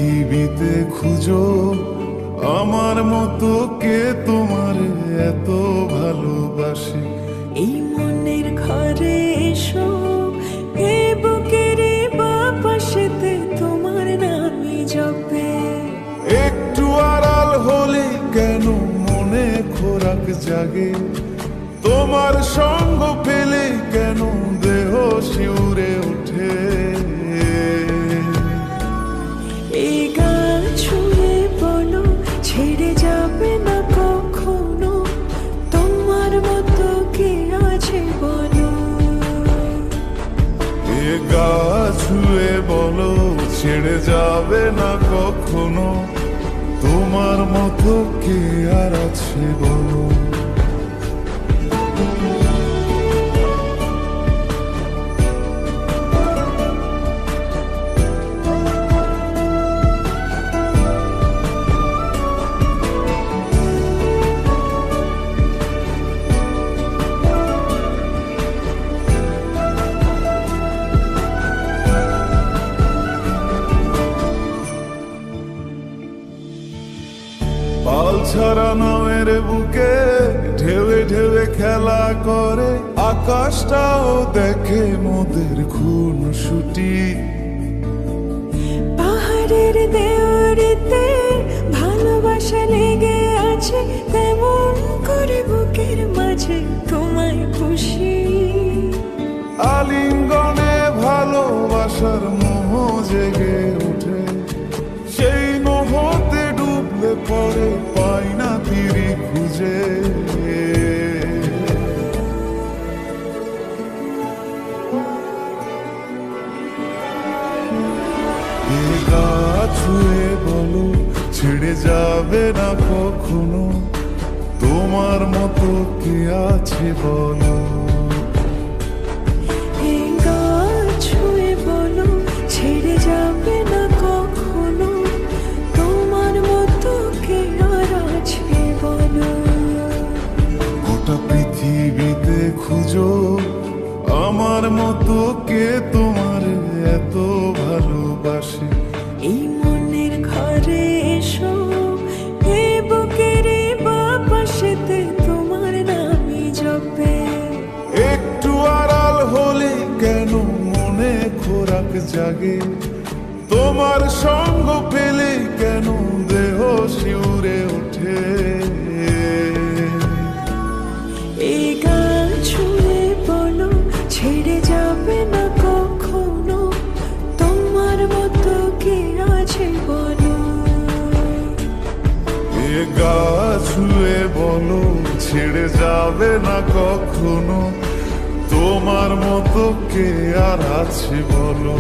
পৃথিবীতে খুঁজো আমার মতো কে তোমার এত ভালোবাসে। এই মনের ঘরে এসো, এই বুকের বাপাশেতে তোমার নামই জপে। একটু আড়াল হলে কেন মনে খোরাক জাগে, তোমার সঙ্গ পেলে কেন দেহ শিউরে ওঠে। এই গান ছুঁয়ে বলো ছেড়ে যাবে না কখনো, তোমার মতো কে আছে বলো। এ গা ছুঁয়ে বলো ছেড়ে যাবে না কখনো, তোমার মতো কে আর আছে বলো। পাল ছাড়া নামের বুকে ঢেউে ঢেউে খেলা করে, আকাশটাও দেখে মোদের খুন ছুটি। পাহাড়ের দেওয়ারিতে ভালোবাসা লেগে আছে, তেমন করে বুকের মাঝে তোমায় খুশি। আলিঙ্গনে ভালোবাসার মোহ জেগে ওঠে, সেই মোহতে ডুবলে পরে পাই না তীরে খুঁজে। এ গা ছুঁয়ে বলো ছেড়ে যাবে না কখনো, তোমার মতো কে আছে বলো। এই গান ছুঁয়ে বলো ছেড়ে যাবে না কখনো, তোমার মতো কে আর আছে বলো। গোটা পৃথিবীতে খুঁজো আমার মতো কে তোমার এত ভালোবাসে। এই মনের ঘরে এসো, এই বুকের বাপাশেতে তোমার নামই জপে। একটু আড়াল হলে কেন মনে খোরাক জাগে, তোমার সঙ্গ পেলে কেন দেহ শিউরে ওঠে। এই গান ছুঁয়ে বলো ছেড়ে যাবে না কখনো, তোমার মতো কে আছে বলো। এ গা ছুঁয়ে বলো ছেড়ে যাবে না কখনো, তোমার মতো কে আর আছে বলো।